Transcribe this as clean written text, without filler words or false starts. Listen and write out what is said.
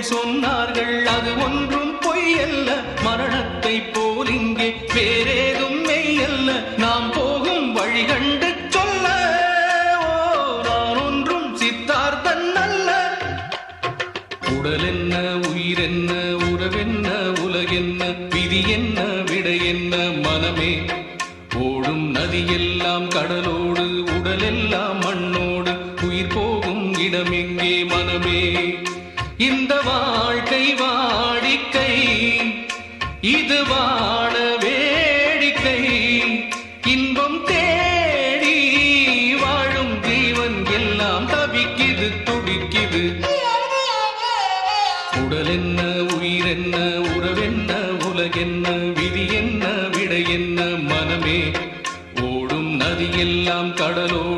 சொன்னார்கள் அது ஒன்றும் பொய்யல்ல மரணத்தை போல் இங்கே வேறேதும் மெய்யல்ல நாம் போகும் வழி கண்டு சொல்ல நான் ஒன்றும் சித்தார்த்தன் அல்ல உடல் என்ன உயிர் என்ன உறவென்ன உலகென்ன விதி என்ன விடை என்ன மனமே ஓடும் நதியெல்லாம் கடலோடு உடலெல்லாம் மண்ணோடு உயிர் போகும் இடமெங்கே மனமே இந்த வாழ்க்கை வாடிக்கை இது வாழ வேடிக்கை இன்பம் தேடி வாழும் ஜீவன் எல்லாம் தவிக்குது துடிக்குது உடல் என்ன உயிர் என்ன உறவென்ன உலகென்ன விதி என்ன விடை என்ன மனமே ஓடும் நதியெல்லாம் கடலோடு